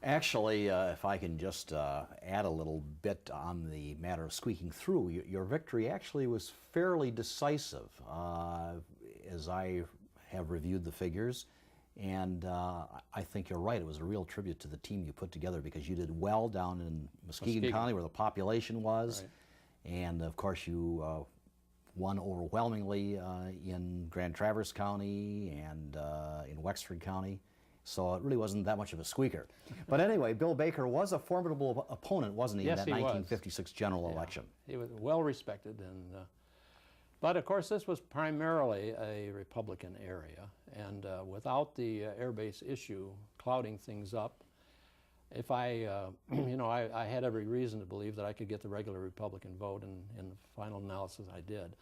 Actually, if I can just add a little bit on the matter of squeaking through, your victory actually was fairly decisive, as I have reviewed the figures. And I think you're right. It was a real tribute to the team you put together because you did well down in Muskegon County where the population was. Right. And of course you won overwhelmingly in Grand Traverse County and in Wexford County. So it really wasn't that much of a squeaker. But anyway, Bill Baker was a formidable opponent, wasn't he, yes, in that 1956 general election? He was well respected. But of course this was primarily a Republican area, and without the air base issue clouding things up, if I had every reason to believe that I could get the regular Republican vote, and in the final analysis I did.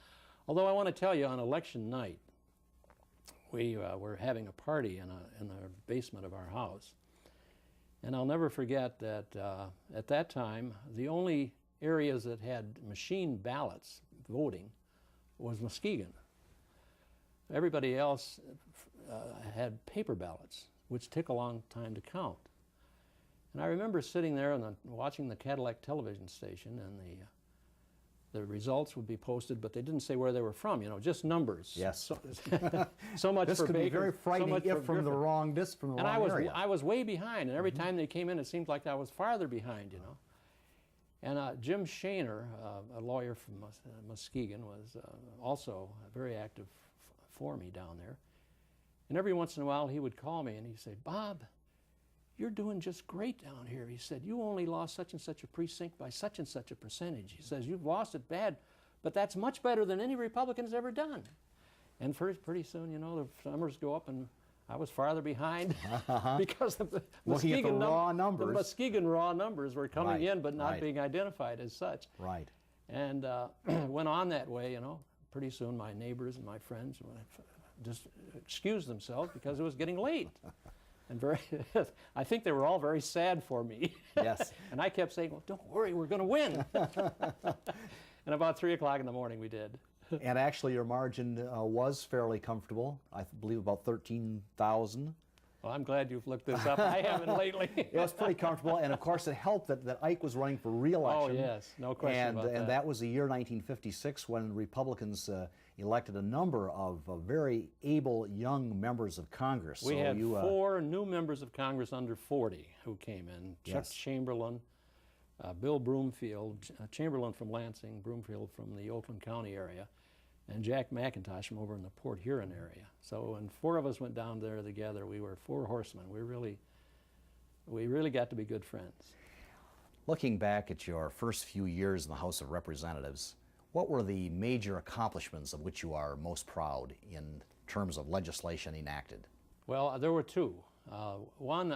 Although I want to tell you, on election night, we were having a party in the basement of our house. And I'll never forget that at that time, the only areas that had machine ballots voting was Muskegon. Everybody else had paper ballots, which took a long time to count. And I remember sitting there and watching the Cadillac television station, and the results would be posted, but they didn't say where they were from, just numbers. Yes. So much this for could Baker, be very frightening so if from the wrong area. I was way behind, and every time they came in, it seemed like I was farther behind, And Jim Shaner, a lawyer from Muskegon, was also very active for me down there. And every once in a while, he would call me, and he'd say, "Bob, you're doing just great down here." He said, "You only lost such and such a precinct by such and such a percentage." He says, "You've lost it bad, but that's much better than any Republican's ever done." And pretty soon, the numbers go up, and I was farther behind because of the Muskegon raw numbers. The Muskegon raw numbers were coming in, but not being identified as such. Right. And went on that way, Pretty soon, my neighbors and my friends just excused themselves because it was getting late. And I think they were all very sad for me. Yes. And I kept saying, "Well, don't worry, we're going to win." And about 3 o'clock in the morning, we did. And actually, your margin was fairly comfortable. I believe about 13,000. Well, I'm glad you've looked this up. I haven't lately. It was pretty comfortable, and of course, it helped that Ike was running for re-election. Oh yes, no question about that. And that was the year 1956 when Republicans elected a number of very able young members of Congress. We had 4 new members of Congress under 40 who came in. Chuck Chamberlain, Bill Broomfield, Chamberlain from Lansing, Broomfield from the Oakland County area, and Jack McIntosh from over in the Port Huron area. So when 4 of us went down there together, we were 4 horsemen. We really got to be good friends. Looking back at your first few years in the House of Representatives, what were the major accomplishments of which you are most proud in terms of legislation enacted? Well, there were 2. One,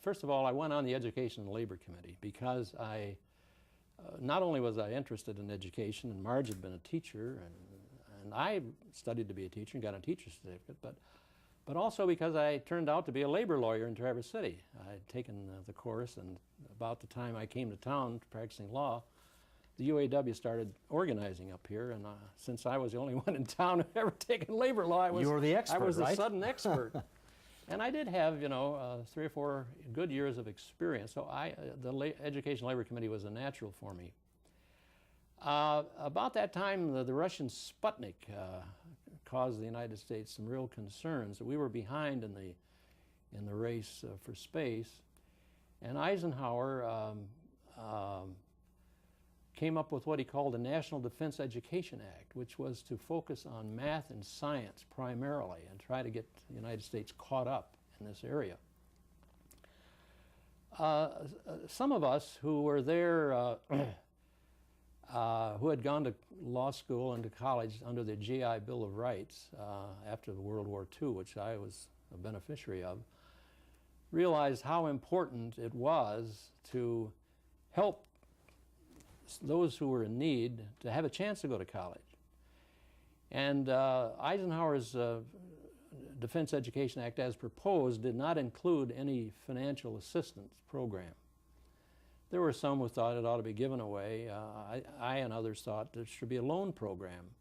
first of all, I went on the Education and Labor Committee because not only was I interested in education, and Marge had been a teacher, and I studied to be a teacher and got a teacher's certificate, but also because I turned out to be a labor lawyer in Traverse City. I had taken the course, and about the time I came to town practicing law, the UAW started organizing up here, and since I was the only one in town who had ever taken labor law, you were the expert, I was right? the sudden expert. And I did have, 3 or 4 good years of experience, so the Education Labor Committee was a natural for me. About that time, the Russian Sputnik caused the United States some real concerns. We were behind in the race for space, and Eisenhower came up with what he called the National Defense Education Act, which was to focus on math and science primarily and try to get the United States caught up in this area. Some of us who were there, who had gone to law school and to college under the GI Bill of Rights after the World War II, which I was a beneficiary of, realized how important it was to help those who were in need to have a chance to go to college. And Eisenhower's Defense Education Act, as proposed, did not include any financial assistance program. There were some who thought it ought to be given away. I and others thought there should be a loan program.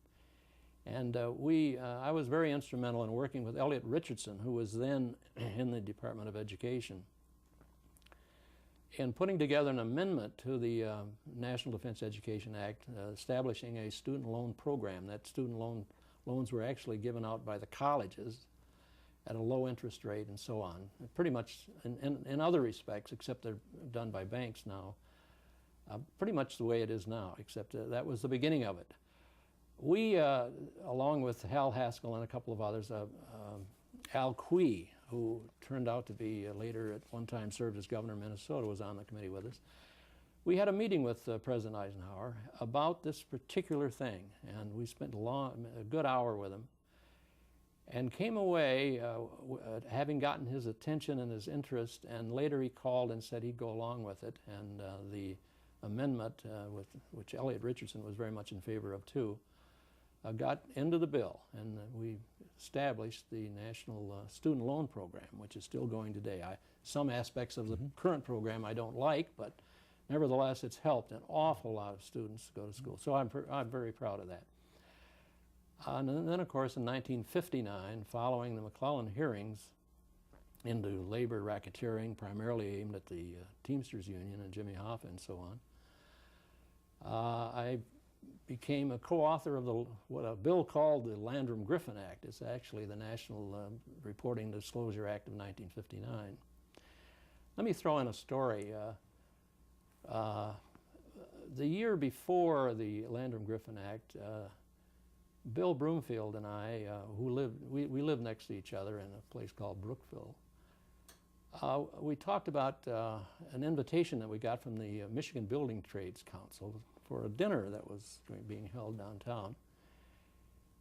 And I was very instrumental in working with Elliot Richardson, who was then in the Department of Education. in putting together an amendment to the National Defense Education Act establishing a student loan program. That student loans were actually given out by the colleges at a low interest rate and so on. Pretty much in other respects, except they're done by banks now, pretty much the way it is now, except that was the beginning of it. We, along with Hal Haskell and a couple of others, Al Quee, who turned out to be later at one time served as governor of Minnesota, was on the committee with us. We had a meeting with President Eisenhower about this particular thing, and we spent a good hour with him, and came away having gotten his attention and his interest, and later he called and said he'd go along with it, and the amendment, which Elliot Richardson was very much in favor of too, got into the bill, and we established the National Student Loan Program, which is still going today. Some aspects of the current program I don't like, but nevertheless it's helped an awful lot of students go to school. So I'm very proud of that. And then, of course, in 1959, following the McClellan hearings into labor racketeering, primarily aimed at the Teamsters Union and Jimmy Hoffa and so on, I became a co-author of what a bill called the Landrum-Griffin Act. It's actually the National Reporting Disclosure Act of 1959. Let me throw in a story. The year before the Landrum-Griffin Act, Bill Broomfield and I, we lived next to each other in a place called Brookville. We talked about an invitation that we got from the Michigan Building Trades Council for a dinner that was being held downtown.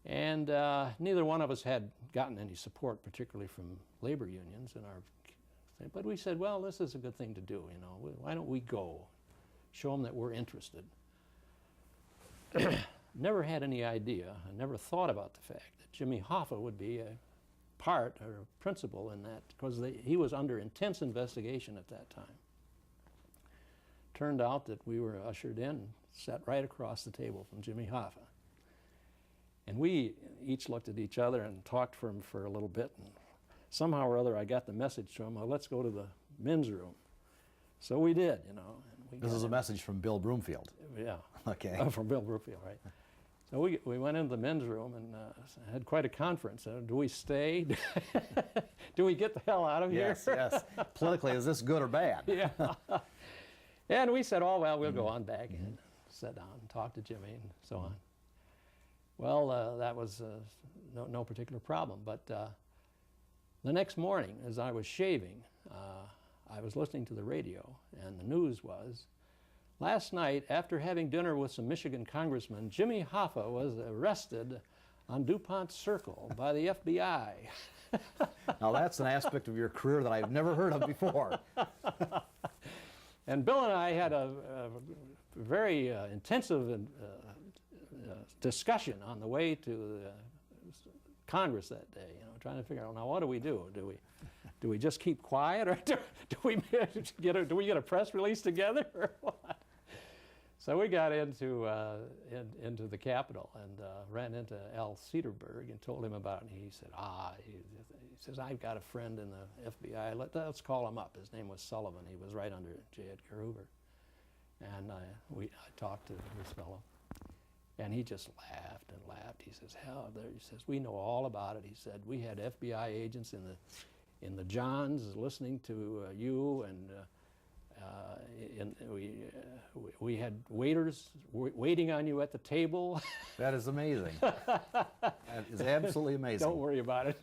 And neither one of us had gotten any support, particularly from labor unions in our thing. But we said, well, this is a good thing to do, you know. Why don't we go? Show them that we're interested. Never had any idea, I never thought about the fact that Jimmy Hoffa would be a part or a principal in that, because he was under intense investigation at that time. Turned out that we were ushered in, sat right across the table from Jimmy Hoffa. And we each looked at each other and talked for him for a little bit, and somehow or other I got the message to him, well, let's go to the men's room. So we did, you know. And This is a message from Bill Broomfield. Yeah. Okay. From Bill Broomfield, right. So we went into the men's room and had quite a conference. Do we stay? Do we get the hell out of here? Yes, yes. Politically, is this good or bad? Yeah. And we said, oh, well, we'll go on back and sit down and talk to Jimmy and so on. Well, that was no particular problem. But the next morning, as I was shaving, I was listening to the radio, and the news was, last night, after having dinner with some Michigan congressmen, Jimmy Hoffa was arrested on DuPont Circle by the FBI. Now that's an aspect of your career that I've never heard of before. And Bill and I had a very intensive discussion on the way to Congress that day, you know, trying to figure out, now what do we do? Do we just keep quiet, or do we get a press release together, or what? So we got into the Capitol and ran into Al Cederberg and told him about it. And he said, he says, I've got a friend in the FBI. Let's call him up. His name was Sullivan. He was right under J. Edgar Hoover. And I talked to this fellow, and he just laughed and laughed. He says, hell, he says, we know all about it. He said, we had FBI agents in the Johns listening to you, and we had waiters waiting on you at the table. That is amazing. That is absolutely amazing. Don't worry about it.